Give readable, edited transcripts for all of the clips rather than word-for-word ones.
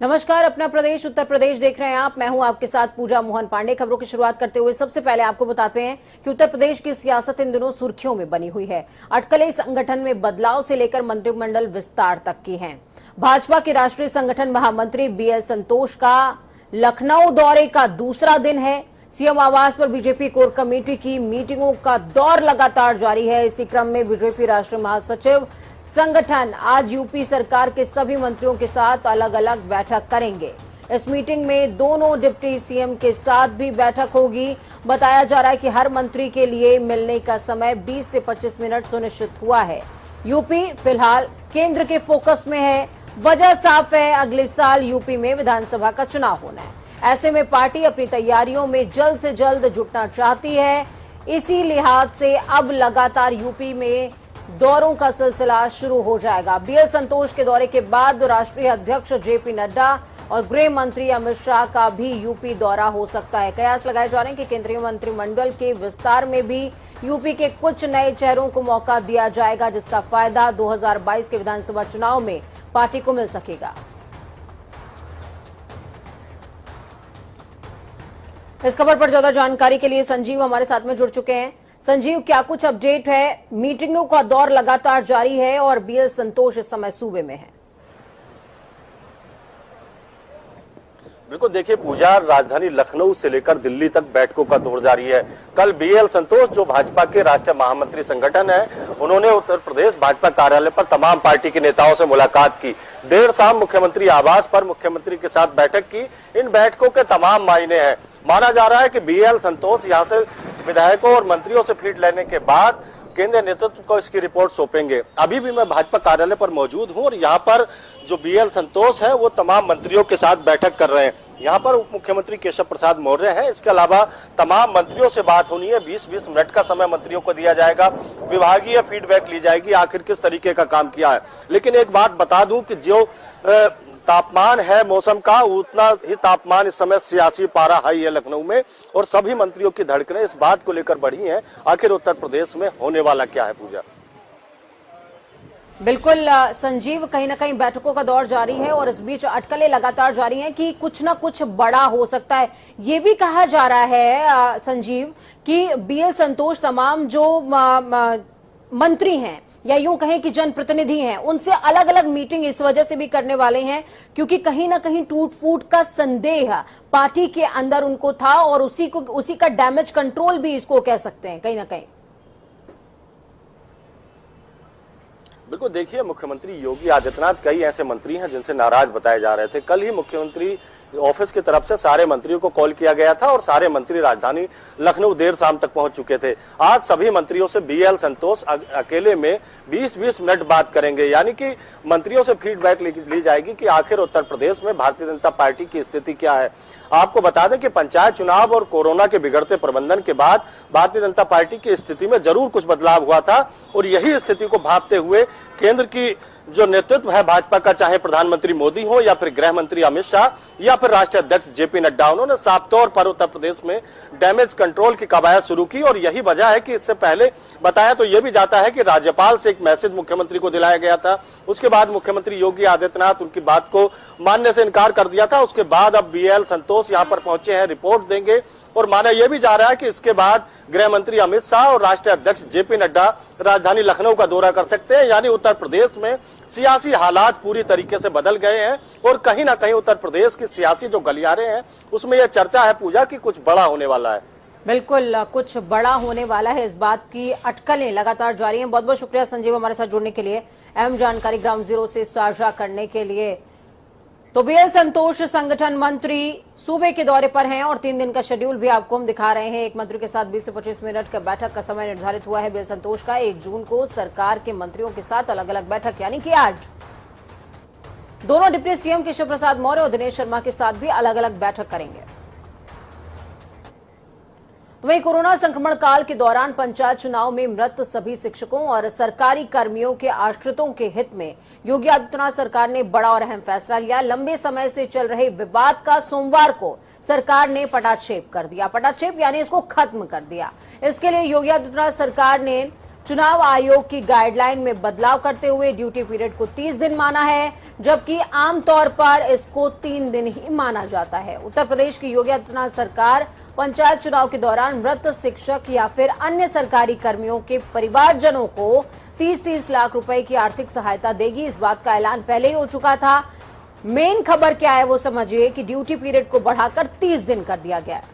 नमस्कार, अपना प्रदेश उत्तर प्रदेश देख रहे हैं आप। मैं हूं आपके साथ पूजा मोहन पांडे। खबरों की शुरुआत करते हुए सबसे पहले आपको बताते हैं कि उत्तर प्रदेश की सियासत इन दिनों सुर्खियों में बनी हुई है। अटकलें संगठन में बदलाव से लेकर मंत्रिमंडल विस्तार तक की हैं। भाजपा के राष्ट्रीय संगठन महामंत्री बीएल संतोष का लखनऊ दौरे का दूसरा दिन है। सीएम आवास पर बीजेपी कोर कमेटी की मीटिंगों का दौर लगातार जारी है। इसी क्रम में बीजेपी राष्ट्रीय महासचिव संगठन आज यूपी सरकार के सभी मंत्रियों के साथ अलग अलग बैठक करेंगे। इस मीटिंग में दोनों डिप्टी सीएम के साथ भी बैठक होगी। बताया जा रहा है कि हर मंत्री के लिए मिलने का समय 20 से 25 मिनट सुनिश्चित हुआ है। यूपी फिलहाल केंद्र के फोकस में है। वजह साफ है, अगले साल यूपी में विधानसभा का चुनाव होना है। ऐसे में पार्टी अपनी तैयारियों में जल्द से जल्द जुटना चाहती है। इसी लिहाज से अब लगातार यूपी में दौरों का सिलसिला शुरू हो जाएगा। बीएल संतोष के दौरे के बाद राष्ट्रीय अध्यक्ष जेपी नड्डा और गृह मंत्री अमित शाह का भी यूपी दौरा हो सकता है। कयास लगाए जा रहे हैं कि केंद्रीय मंत्रिमंडल के विस्तार में भी यूपी के कुछ नए चेहरों को मौका दिया जाएगा, जिसका फायदा 2022 के विधानसभा चुनाव में पार्टी को मिल सकेगा। इस खबर पर ज्यादा जानकारी के लिए संजीव हमारे साथ में जुड़ चुके हैं। संजीव, क्या कुछ अपडेट है? मीटिंगों का दौर लगातार जारी है और बीएल संतोष इस समय सूबे में है। बिल्कुल, देखिए पूजा, राजधानी लखनऊ से लेकर दिल्ली तक बैठकों का दौर जारी है। कल बीएल संतोष जो भाजपा के राष्ट्रीय महामंत्री संगठन है, उन्होंने उत्तर प्रदेश भाजपा कार्यालय पर तमाम पार्टी के नेताओं से मुलाकात की। देर शाम मुख्यमंत्री आवास पर मुख्यमंत्री के साथ बैठक की। इन बैठकों के तमाम मायने हैं। माना जा रहा है कि बीएल संतोष यहां से विधायकों और मंत्रियों से फीड लेने के बाद केंद्रीय नेतृत्व को इसकी रिपोर्ट सौंपेंगे। अभी भी मैं भाजपा कार्यालय पर मौजूद हूं और यहाँ पर जो बीएल संतोष है वो तमाम मंत्रियों के साथ बैठक कर रहे हैं। यहाँ पर उप मुख्यमंत्री केशव प्रसाद मौर्य है। इसके अलावा तमाम मंत्रियों से बात होनी है। 20-20 मिनट का समय मंत्रियों को दिया जाएगा। विभागीय फीडबैक ली जाएगी, आखिर किस तरीके का काम किया है। लेकिन एक बात बता दूं कि जो तापमान है मौसम का, उतना ही तापमान इस समय सियासी पारा हाई है लखनऊ में, और सभी मंत्रियों की धड़कनें इस बात को लेकर बढ़ी हैं, आखिर उत्तर प्रदेश में होने वाला क्या है। पूजा, बिल्कुल संजीव, कहीं ना कहीं बैठकों का दौर जारी है और इस बीच अटकलें लगातार जारी हैं कि कुछ ना कुछ बड़ा हो सकता है। ये भी कहा जा रहा है संजीव कि बीएल संतोष तमाम जो मंत्री हैं या यूं कहें कि जनप्रतिनिधि हैं, उनसे अलग अलग मीटिंग इस वजह से भी करने वाले हैं क्योंकि कहीं ना कहीं टूट फूट का संदेह पार्टी के अंदर उनको था और उसी का डैमेज कंट्रोल भी इसको कह सकते हैं कहीं ना कहीं। बिल्कुल, देखिए मुख्यमंत्री योगी आदित्यनाथ, कई ऐसे मंत्री हैं जिनसे नाराज बताए जा रहे थे। कल ही मुख्यमंत्री ऑफिस की तरफ से सारे मंत्रियों को कॉल किया गया था और सारे मंत्री राजधानी लखनऊ देर शाम तक पहुंच चुके थे। आज सभी मंत्रियों से बीएल संतोष अकेले में 20-20 मिनट बात करेंगे, यानी कि मंत्रियों से फीडबैक ली जाएगी कि आखिर उत्तर प्रदेश में भारतीय जनता पार्टी की स्थिति क्या है। आपको बता दें कि पंचायत चुनाव और कोरोना के बिगड़ते प्रबंधन के बाद भारतीय जनता पार्टी की स्थिति में जरूर कुछ बदलाव हुआ था और यही स्थिति को भांपते हुए केंद्र की जो नेतृत्व है भाजपा का, चाहे प्रधानमंत्री मोदी हो या फिर गृह मंत्री अमित शाह या फिर राष्ट्रीय अध्यक्ष जेपी नड्डा, उन्होंने साफ तौर पर उत्तर प्रदेश में डैमेज कंट्रोल की कवायद शुरू की। और यही वजह है कि इससे पहले बताया तो यह भी जाता है कि राज्यपाल से एक मैसेज मुख्यमंत्री को दिलाया गया था। उसके बाद मुख्यमंत्री योगी आदित्यनाथ उनकी बात को मानने से इनकार कर दिया था। उसके बाद अब बीएल संतोष यहाँ पर पहुंचे हैं, रिपोर्ट देंगे और माना यह भी जा रहा है कि इसके बाद गृह मंत्री अमित शाह और राष्ट्रीय अध्यक्ष जेपी नड्डा राजधानी लखनऊ का दौरा कर सकते हैं। यानी उत्तर प्रदेश में सियासी हालात पूरी तरीके से बदल गए हैं और कहीं ना कहीं उत्तर प्रदेश की सियासी जो गलियारे हैं उसमें यह चर्चा है पूजा कि कुछ बड़ा होने वाला है। बिल्कुल, कुछ बड़ा होने वाला है, इस बात की अटकलें लगातार जारी हैं। बहुत बहुत शुक्रिया संजीव हमारे साथ जुड़ने के लिए, अहम जानकारी ग्राउंड जीरो से साझा करने के लिए। तो बीएल संतोष संगठन मंत्री सूबे के दौरे पर हैं और 3 दिन का शेड्यूल भी आपको हम दिखा रहे हैं। एक मंत्री के साथ 20 से 25 मिनट का बैठक का समय निर्धारित हुआ है बीएल संतोष का। 1 जून को सरकार के मंत्रियों के साथ अलग अलग बैठक, यानी कि आज दोनों डिप्टी सीएम केशव प्रसाद मौर्य और दिनेश शर्मा के साथ भी अलग अलग बैठक करेंगे। वहीं कोरोना संक्रमण काल के दौरान पंचायत चुनाव में मृत सभी शिक्षकों और सरकारी कर्मियों के आश्रितों के हित में योगी आदित्यनाथ सरकार ने बड़ा और अहम फैसला लिया। लंबे समय से चल रहे विवाद का सोमवार को सरकार ने पटाक्षेप कर दिया। पटाक्षेप यानी इसको खत्म कर दिया। इसके लिए योगी आदित्यनाथ सरकार ने चुनाव आयोग की गाइडलाइन में बदलाव करते हुए ड्यूटी पीरियड को 30 दिन माना है, जबकि आमतौर पर इसको 3 दिन ही माना जाता है। उत्तर प्रदेश की योगी आदित्यनाथ सरकार पंचायत चुनाव के दौरान मृत शिक्षक या फिर अन्य सरकारी कर्मियों के परिवारजनों को 30-30 लाख रुपए की आर्थिक सहायता देगी। इस बात का ऐलान पहले ही हो चुका था। मेन खबर क्या है वो समझिए कि ड्यूटी पीरियड को बढ़ाकर 30 दिन कर दिया गया है।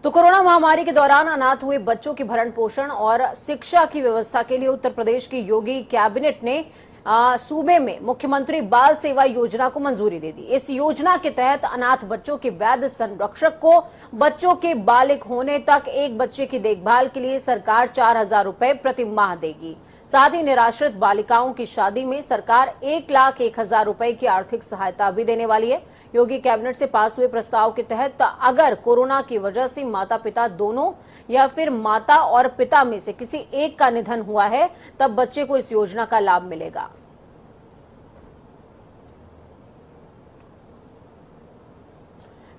तो कोरोना महामारी के दौरान अनाथ हुए बच्चों की भरण पोषण और शिक्षा की व्यवस्था के लिए उत्तर प्रदेश की योगी कैबिनेट ने सूबे में मुख्यमंत्री बाल सेवा योजना को मंजूरी दे दी। इस योजना के तहत अनाथ बच्चों के वैध संरक्षक को बच्चों के बालिग होने तक एक बच्चे की देखभाल के लिए सरकार 4,000 रुपए प्रति माह देगी। साथ ही निराश्रित बालिकाओं की शादी में सरकार 1,01,000 रुपए की आर्थिक सहायता भी देने वाली है। योगी कैबिनेट से पास हुए प्रस्ताव के तहत अगर कोरोना की वजह से माता पिता दोनों या फिर माता और पिता में से किसी एक का निधन हुआ है, तब बच्चे को इस योजना का लाभ मिलेगा।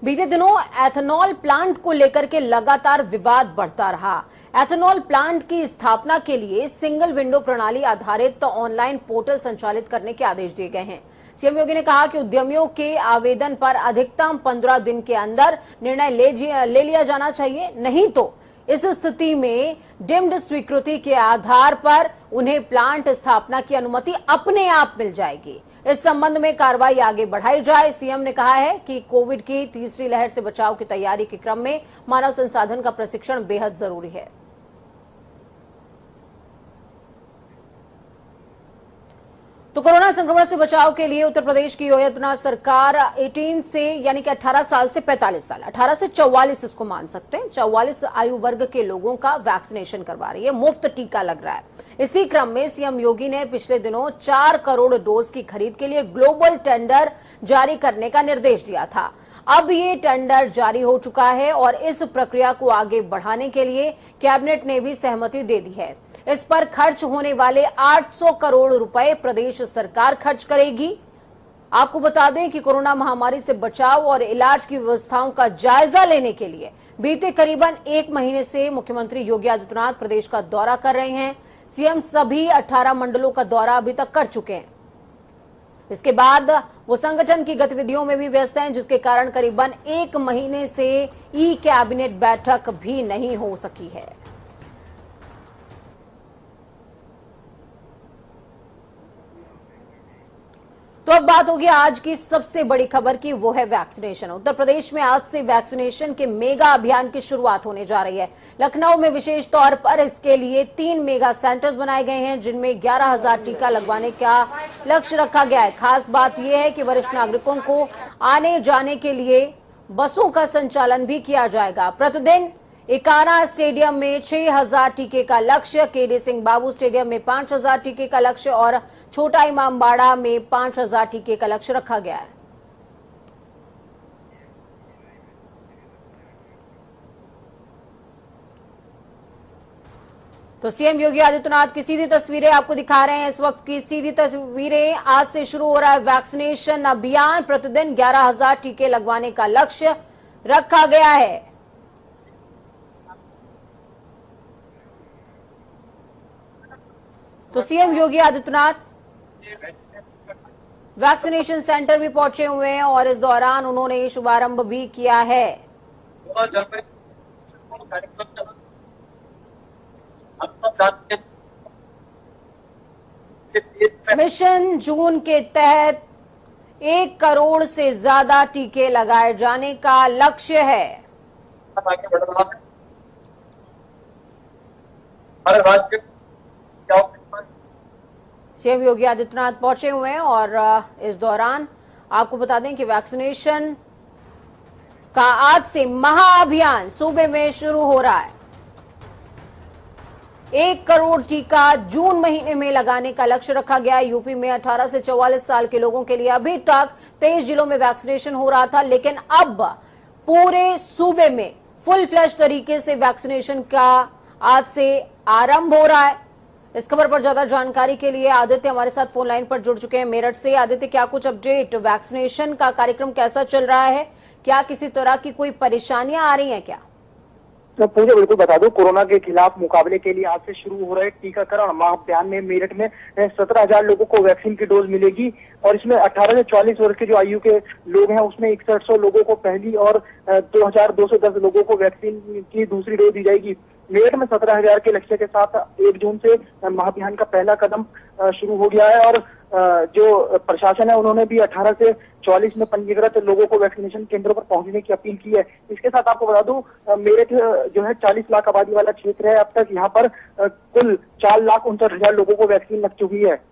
बीते दिनों एथेनॉल प्लांट को लेकर के लगातार विवाद बढ़ता रहा। एथेनॉल प्लांट की स्थापना के लिए सिंगल विंडो प्रणाली आधारित ऑनलाइन पोर्टल संचालित करने के आदेश दिए गए हैं। सीएम योगी ने कहा कि उद्यमियों के आवेदन पर अधिकतम 15 दिन के अंदर निर्णय ले लिया जाना चाहिए, नहीं तो इस स्थिति में डिम्ड स्वीकृति के आधार पर उन्हें प्लांट स्थापना की अनुमति अपने आप मिल जाएगी। इस संबंध में कार्रवाई आगे बढ़ाई जाए। सीएम ने कहा है कि कोविड की तीसरी लहर से बचाव की तैयारी के क्रम में मानव संसाधन का प्रशिक्षण बेहद जरूरी है। तो कोरोना संक्रमण से बचाव के लिए उत्तर प्रदेश की योगी आदित्यनाथ सरकार 18 से यानी कि 18 साल से 45 साल, 18 से 44 इसको मान सकते हैं, 44 आयु वर्ग के लोगों का वैक्सीनेशन करवा रही है। मुफ्त टीका लग रहा है। इसी क्रम में सीएम योगी ने पिछले दिनों 4 करोड़ डोज की खरीद के लिए ग्लोबल टेंडर जारी करने का निर्देश दिया था। अब ये टेंडर जारी हो चुका है और इस प्रक्रिया को आगे बढ़ाने के लिए कैबिनेट ने भी सहमति दे दी है। इस पर खर्च होने वाले 800 करोड़ रुपए प्रदेश सरकार खर्च करेगी। आपको बता दें कि कोरोना महामारी से बचाव और इलाज की व्यवस्थाओं का जायजा लेने के लिए बीते करीबन 1 महीने से मुख्यमंत्री योगी आदित्यनाथ प्रदेश का दौरा कर रहे हैं। सीएम सभी 18 मंडलों का दौरा अभी तक कर चुके हैं। इसके बाद वो संगठन की गतिविधियों में भी व्यस्त हैं, जिसके कारण करीबन 1 महीने से ई कैबिनेट बैठक भी नहीं हो सकी है। तो अब बात होगी आज की सबसे बड़ी खबर की, वो है वैक्सीनेशन। उत्तर प्रदेश में आज से वैक्सीनेशन के मेगा अभियान की शुरुआत होने जा रही है। लखनऊ में विशेष तौर पर इसके लिए 3 मेगा सेंटर्स बनाए गए हैं, जिनमें 11,000 टीका लगवाने का लक्ष्य रखा गया है। खास बात यह है कि वरिष्ठ नागरिकों को आने जाने के लिए बसों का संचालन भी किया जाएगा। प्रतिदिन इकाना स्टेडियम में 6,000 टीके का लक्ष्य, केडी सिंह बाबू स्टेडियम में 5,000 टीके का लक्ष्य और छोटा इमामबाड़ा में 5,000 टीके का लक्ष्य रखा गया है। तो सीएम योगी आदित्यनाथ की सीधी तस्वीरें आपको दिखा रहे हैं। इस वक्त की सीधी तस्वीरें। आज से शुरू हो रहा है वैक्सीनेशन अभियान। प्रतिदिन 11,000 टीके लगवाने का लक्ष्य रखा गया है। तो CM Yogi Adityanath vaccination centre भी पहुंचे हुए हैं और इस दौरान उन्होंने शुभारंभ भी किया है। मिशन जून के तहत 1 करोड़ से ज्यादा टीके लगाए जाने का लक्ष्य है। हर राज्य सीएम योगी आदित्यनाथ पहुंचे हुए हैं और इस दौरान आपको बता दें कि वैक्सीनेशन का आज से महाअभियान सूबे में शुरू हो रहा है। 1 करोड़ टीका जून महीने में लगाने का लक्ष्य रखा गया है। यूपी में 18 से 44 साल के लोगों के लिए अभी तक 23 जिलों में वैक्सीनेशन हो रहा था, लेकिन अब पूरे सूबे में फुल फ्लैश तरीके से वैक्सीनेशन का आज से आरंभ हो रहा है। इस खबर पर ज्यादा जानकारी के लिए आदित्य हमारे साथ फोन लाइन पर जुड़ चुके हैं मेरठ से। आदित्य, क्या कुछ अपडेट, वैक्सीनेशन का कार्यक्रम कैसा चल रहा है, क्या किसी तरह की कोई परेशानियां आ रही हैं क्या? तो पूजा बिल्कुल बता दूं, कोरोना के खिलाफ मुकाबले के लिए आज से शुरू हो रहे टीकाकरण महाअभियान में मेरठ में 17,000 लोगों को वैक्सीन की डोज मिलेगी और इसमें 18 से 44 वर्ष के जो आयु के लोग हैं उसमें 6100 लोगों को पहली और 2210 लोगों को वैक्सीन की दूसरी डोज दी जाएगी। मेरठ में 17,000 के लक्ष्य के साथ 1 जून से महाअभियान का पहला कदम शुरू हो गया है और जो प्रशासन है उन्होंने भी 18 से 44 में पंजीकृत लोगों को वैक्सीनेशन केंद्रों पर पहुंचने की अपील की है। इसके साथ आपको बता दूं, मेरठ जो है 40 लाख आबादी वाला क्षेत्र है। अब तक यहाँ पर कुल 4,69,000 लोगों को वैक्सीन लग चुकी है।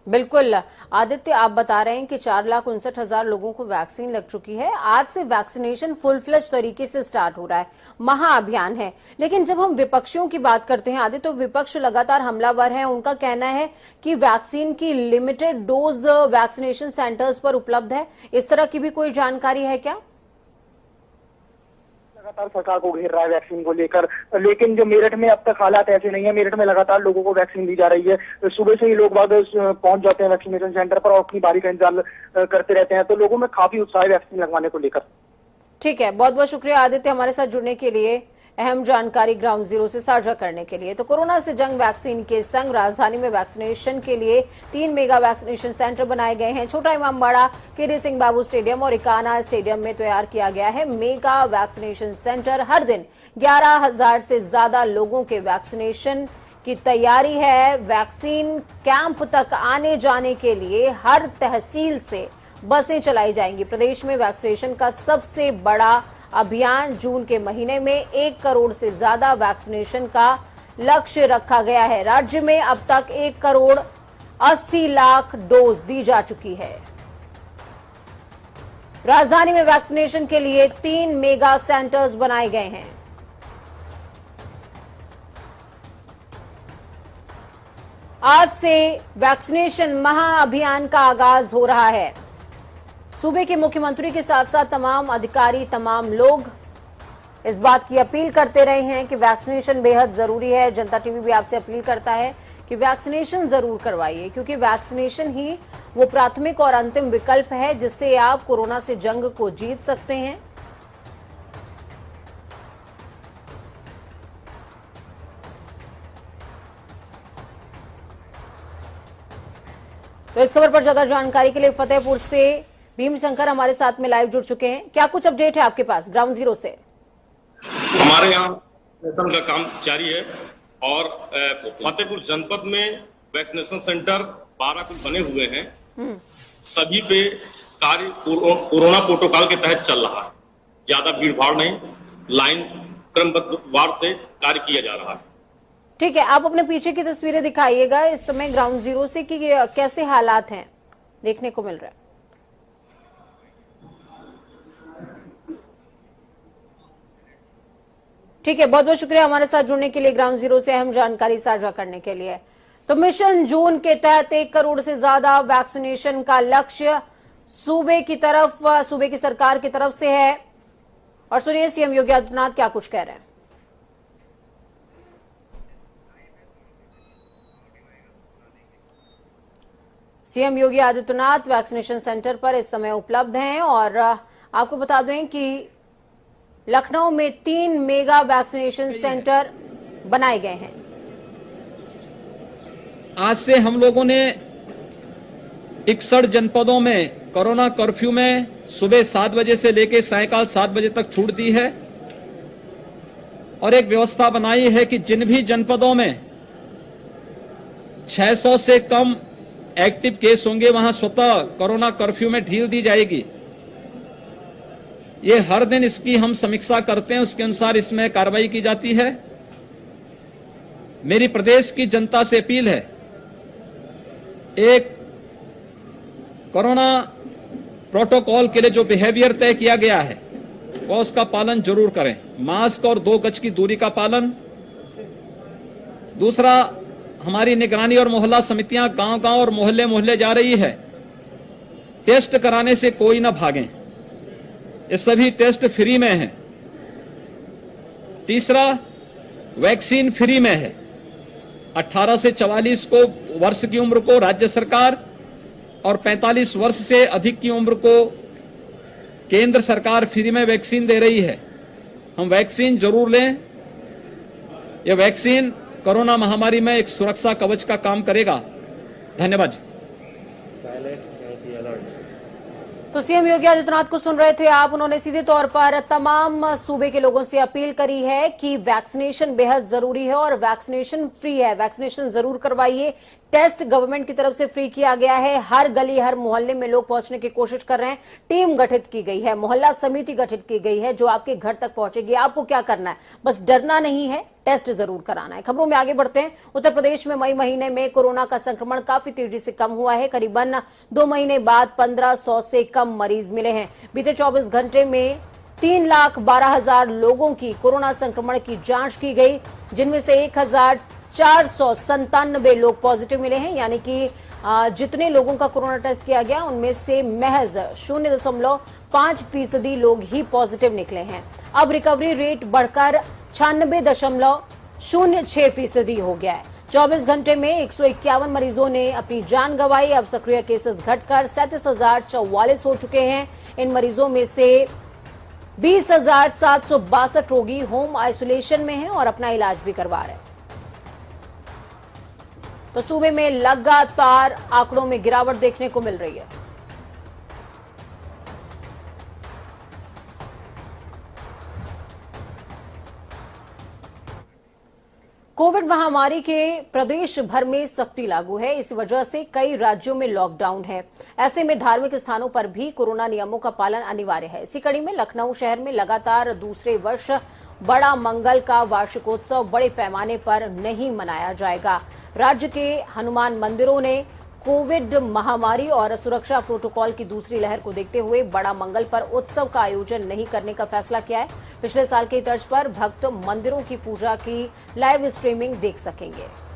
बिल्कुल आदित्य, आप बता रहे हैं कि 4,69,000 लोगों को वैक्सीन लग चुकी है। आज से वैक्सीनेशन फुल फ्लेज तरीके से स्टार्ट हो रहा है, महाअभियान है। लेकिन जब हम विपक्षियों की बात करते हैं आदित्य, तो विपक्ष लगातार हमलावर है। उनका कहना है कि वैक्सीन की लिमिटेड डोज वैक्सीनेशन सेंटर्स पर उपलब्ध है। इस तरह की भी कोई जानकारी है क्या? लगातार सरकार को घेर रहा है वैक्सीन को लेकर, लेकिन जो मेरठ में अब तक हालात ऐसे नहीं है। मेरठ में लगातार लोगों को वैक्सीन दी जा रही है। सुबह से ही लोग बाग पहुंच जाते हैं वैक्सीनेशन सेंटर पर और अपनी बारी का इंतजार करते रहते हैं, तो लोगों में काफी उत्साह है वैक्सीन लगवाने को लेकर। ठीक है, बहुत बहुत शुक्रिया आदित्य हमारे साथ जुड़ने के लिए, अहम जानकारी ग्राउंड जीरो से साझा करने के लिए। तो कोरोना से जंग वैक्सीन के संग राजधानी में वैक्सीनेशन के लिए 3 मेगा वैक्सीनेशन सेंटर बनाए गए हैं। छोटा इमामबाड़ा, केडी सिंह बाबू स्टेडियम और इकाना स्टेडियम में तैयार किया गया है मेगा वैक्सीनेशन सेंटर। हर दिन 11,000 से ज्यादा लोगों के वैक्सीनेशन की तैयारी है। वैक्सीन कैंप तक आने जाने के लिए हर तहसील से बसें चलाई जाएंगी। प्रदेश में वैक्सीनेशन का सबसे बड़ा अभियान जून के महीने में 1 करोड़ से ज्यादा वैक्सीनेशन का लक्ष्य रखा गया है। राज्य में अब तक 1 करोड़ 80 लाख डोज दी जा चुकी है। राजधानी में वैक्सीनेशन के लिए 3 मेगा सेंटर्स बनाए गए हैं। आज से वैक्सीनेशन महाअभियान का आगाज हो रहा है। सूबे के मुख्यमंत्री के साथ साथ तमाम अधिकारी, तमाम लोग इस बात की अपील करते रहे हैं कि वैक्सीनेशन बेहद जरूरी है। जनता टीवी भी आपसे अपील करता है कि वैक्सीनेशन जरूर करवाइए, क्योंकि वैक्सीनेशन ही वो प्राथमिक और अंतिम विकल्प है जिससे आप कोरोना से जंग को जीत सकते हैं। तो इस खबर पर ज्यादा जानकारी के लिए फतेहपुर से भीम शंकर हमारे साथ में लाइव जुड़ चुके हैं। क्या कुछ अपडेट है आपके पास ग्राउंड जीरो से? हमारे यहाँ वैक्सीनेशन का काम जारी है और फतेहपुर जनपद में वैक्सीनेशन सेंटर 12 कुछ बने हुए हैं। सभी पे कार्य कोरोना प्रोटोकॉल के तहत चल रहा है। ज्यादा भीड़ भाड़ नहीं, लाइन क्रमबद्ध वार से कार्य किया जा रहा है। ठीक है, आप अपने पीछे की तस्वीरें दिखाइएगा इस समय ग्राउंड जीरो से कि कैसे हालात हैं देखने को मिल रहा है। ठीक है, बहुत बहुत शुक्रिया हमारे साथ जुड़ने के लिए, ग्राउंड जीरो से अहम जानकारी साझा करने के लिए। तो मिशन जून के तहत 1 करोड़ से ज्यादा वैक्सीनेशन का लक्ष्य सूबे की सरकार की तरफ से है। और सुनिए सीएम योगी आदित्यनाथ क्या कुछ कह रहे हैं। CM Yogi Adityanath vaccination centre पर इस समय उपलब्ध हैं और आपको बता दें कि लखनऊ में 3 मेगा वैक्सीनेशन सेंटर बनाए गए हैं। आज से हम लोगों ने 61 जनपदों में कोरोना कर्फ्यू में सुबह 7 बजे से लेकर सायंकाल 7 बजे तक छूट दी है और एक व्यवस्था बनाई है कि जिन भी जनपदों में 600 से कम एक्टिव केस होंगे वहां स्वतः कोरोना कर्फ्यू में ढील दी जाएगी। ये हर दिन इसकी हम समीक्षा करते हैं, उसके अनुसार इसमें कार्रवाई की जाती है। मेरी प्रदेश की जनता से अपील है, एक कोरोना प्रोटोकॉल के लिए जो बिहेवियर तय किया गया है वो उसका पालन जरूर करें। मास्क और 2 गज की दूरी का पालन। दूसरा, हमारी निगरानी और मोहल्ला समितियां गांव-गांव और मोहल्ले जा रही है। टेस्ट कराने से कोई ना भागें, ये सभी टेस्ट फ्री में है। तीसरा, वैक्सीन फ्री में है। 18 से 44 वर्ष की उम्र को राज्य सरकार और 45 वर्ष से अधिक की उम्र को केंद्र सरकार फ्री में वैक्सीन दे रही है, हम वैक्सीन जरूर लें। यह वैक्सीन कोरोना महामारी में एक सुरक्षा कवच का काम करेगा। धन्यवाद। तो सीएम योगी आदित्यनाथ को सुन रहे थे आप। उन्होंने सीधे तौर पर तमाम सूबे के लोगों से अपील करी है कि वैक्सीनेशन बेहद जरूरी है और वैक्सीनेशन फ्री है, वैक्सीनेशन जरूर करवाइए। टेस्ट गवर्नमेंट की तरफ से फ्री किया गया है। हर गली हर मोहल्ले में लोग पहुंचने की कोशिश कर रहे हैं। टीम गठित की गई है, मोहल्ला समिति गठित की गई है जो आपके घर तक पहुंचेगी। आपको क्या करना है, बस डरना नहीं है, टेस्ट जरूर कराना है। खबरों में आगे बढ़ते हैं। उत्तर प्रदेश में मई महीने में कोरोना का संक्रमण काफी तेजी से कम हुआ है। करीबन 2 महीने बाद 1500 से कम मरीज मिले हैं। बीते 24 घंटे में 3,12,000 लोगों की कोरोना संक्रमण की जांच की गई, जिनमें से 1,497 लोग पॉजिटिव मिले हैं। यानी कि जितने लोगों का कोरोना टेस्ट किया गया उनमें से महज 0.5% लोग ही पॉजिटिव निकले हैं। अब रिकवरी रेट बढ़कर 96.06% हो गया है। 24 घंटे में 151 मरीजों ने अपनी जान गंवाई। अब सक्रिय केसेस घटकर 37,044 हो चुके हैं। इन मरीजों में से 20,762 रोगी होम आइसोलेशन में हैं और अपना इलाज भी करवा रहे हैं। तो सूबे में लगातार आंकड़ों में गिरावट देखने को मिल रही है। कोविड महामारी के प्रदेश भर में सख्ती लागू है। इस वजह से कई राज्यों में लॉकडाउन है। ऐसे में धार्मिक स्थानों पर भी कोरोना नियमों का पालन अनिवार्य है। इसी कड़ी में लखनऊ शहर में लगातार दूसरे वर्ष बड़ा मंगल का वार्षिकोत्सव बड़े पैमाने पर नहीं मनाया जाएगा। राज्य के हनुमान मंदिरों ने कोविड महामारी और सुरक्षा प्रोटोकॉल की दूसरी लहर को देखते हुए बड़ा मंगल पर उत्सव का आयोजन नहीं करने का फैसला किया है। पिछले साल की तर्ज पर भक्त मंदिरों की पूजा की लाइव स्ट्रीमिंग देख सकेंगे।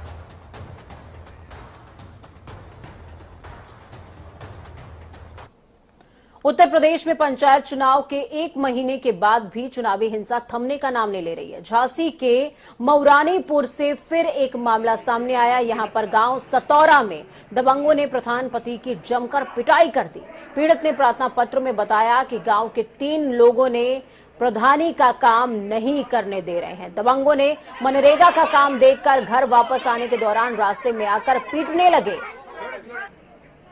उत्तर प्रदेश में पंचायत चुनाव के 1 महीने के बाद भी चुनावी हिंसा थमने का नाम नहीं ले रही है। झांसी के मऊरानीपुर से फिर एक मामला सामने आया। यहां पर गांव सतौरा में दबंगों ने प्रधान पति की जमकर पिटाई कर दी। पीड़ित ने प्रार्थना पत्र में बताया कि गांव के 3 लोगों ने प्रधानी का काम नहीं करने दे रहे हैं। दबंगों ने मनरेगा का काम देखकर घर वापस आने के दौरान रास्ते में आकर पीटने लगे।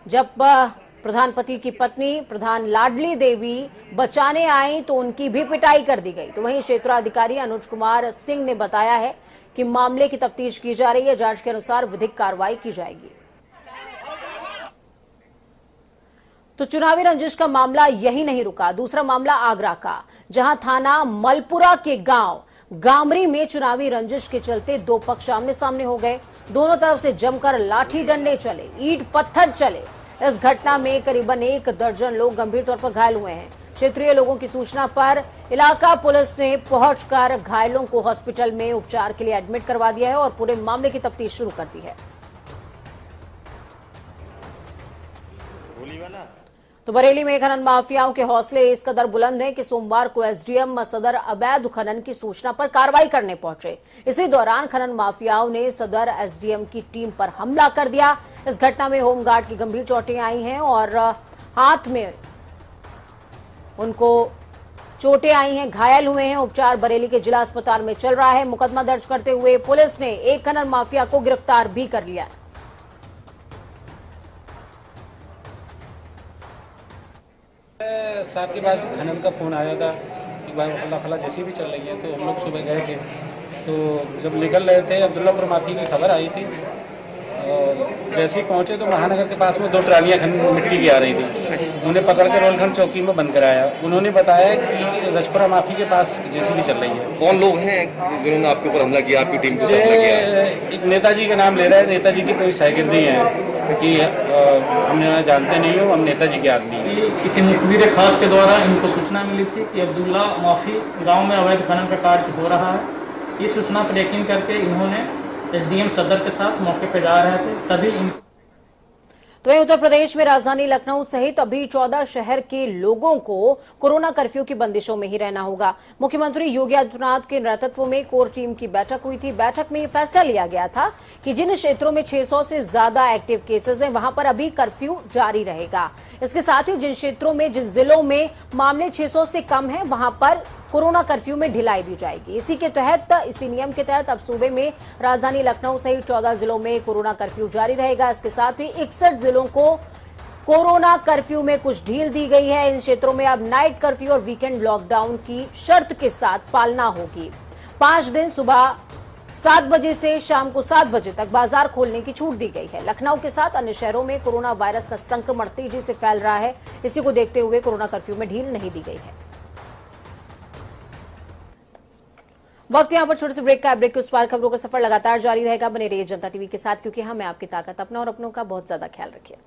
जब प्रधानपति की पत्नी प्रधान लाडली देवी बचाने आई तो उनकी भी पिटाई कर दी गई। तो वहीं क्षेत्राधिकारी अनुज कुमार सिंह ने बताया है कि मामले की तफ्तीश की जा रही है। जांच के अनुसार विधिक कार्रवाई की जाएगी। तो चुनावी रंजिश का मामला यही नहीं रुका। दूसरा मामला आगरा का, जहां थाना मलपुरा के गांव गामरी में चुनावी रंजिश के चलते 2 पक्ष आमने सामने हो गए। दोनों तरफ से जमकर लाठी डंडे चले, ईंट पत्थर चले। इस घटना में करीबन 1 दर्जन लोग गंभीर तौर पर घायल हुए हैं। क्षेत्रीय लोगों की सूचना पर इलाका पुलिस ने पहुंचकर घायलों को हॉस्पिटल में उपचार के लिए एडमिट करवा दिया है और पूरे मामले की तफ्तीश शुरू कर दी है। तो बरेली में खनन माफियाओं के हौसले इस कदर बुलंद हैं कि सोमवार को एसडीएम सदर अवैध खनन की सूचना पर कार्रवाई करने पहुंचे। इसी दौरान खनन माफियाओं ने सदर एसडीएम की टीम पर हमला कर दिया। इस घटना में होमगार्ड की गंभीर चोटें आई हैं और हाथ में उनको चोटें आई हैं, घायल हुए हैं। उपचार बरेली के जिला अस्पताल में चल रहा है। मुकदमा दर्ज करते हुए पुलिस ने एक खनन माफिया को गिरफ्तार भी कर लिया। साहब के बाद खनन का फोन आया था कि भाई फला जैसी भी चल रही है। तो हम लोग सुबह गए थे। तो जब निकल रहे थे अब्दुल्लापुर माफी की खबर आई थी और जैसे ही पहुंचे तो महानगर के पास में 2 ट्रालियां मिट्टी की आ रही थी। उन्हें पकड़ कर रोलखंड चौकी में बंद कराया। उन्होंने बताया कि रजपुरा माफी के पास जैसी भी चल रही है। कौन लोग हैं जिन्होंने आपके ऊपर हमला किया, आपकी टीम के ऊपर हमला किया? एक नेताजी का नाम ले रहा है। नेताजी की कोई सहगिर्दी है कि हमने जानते नहीं हो, हम नेताजी के आदमी हैं। किसी मुखबिर खास के द्वारा इनको सूचना मिली थी कि अब्दुल्ला माफी गांव में अवैध खनन का कार्य हो रहा है। इस सूचना पर यकीन करके इन्होंने एसडीएम सदर के साथ मौके पर जा रहे थे। तभी तो वहीं उत्तर प्रदेश में राजधानी लखनऊ सहित अभी 14 शहर के लोगों को कोरोना कर्फ्यू की बंदिशों में ही रहना होगा। मुख्यमंत्री योगी आदित्यनाथ के नेतृत्व में कोर टीम की बैठक हुई थी। बैठक में यह फैसला लिया गया था कि जिन क्षेत्रों में 600 से ज्यादा एक्टिव केसेस हैं वहां पर अभी कर्फ्यू जारी रहेगा। इसके साथ ही जिन क्षेत्रों में, जिन जिलों में मामले 600 से कम हैं वहां पर कोरोना कर्फ्यू में ढिलाई दी जाएगी। इसी नियम के तहत अब सूबे में राजधानी लखनऊ सहित 14 जिलों में कोरोना कर्फ्यू जारी रहेगा। इसके साथ ही 61 जिलों को कोरोना कर्फ्यू में कुछ ढील दी गई है। इन क्षेत्रों में अब नाइट कर्फ्यू और वीकेंड लॉकडाउन की शर्त के साथ पालना होगी। 5 दिन सुबह 7 बजे से शाम को 7 बजे तक बाजार खोलने की छूट दी गई है। लखनऊ के साथ अन्य शहरों में कोरोना वायरस का संक्रमण तेजी से फैल रहा है। इसी को देखते हुए कोरोना कर्फ्यू में ढील नहीं दी गई है। वक्त यहाँ पर छोटे से ब्रेक का। ब्रेक के उस पार खबरों का सफर लगातार जारी रहेगा। बने रहिए जनता टीवी के साथ, क्योंकि हमें आपकी ताकत, अपना और अपनों का बहुत ज्यादा ख्याल रखिए।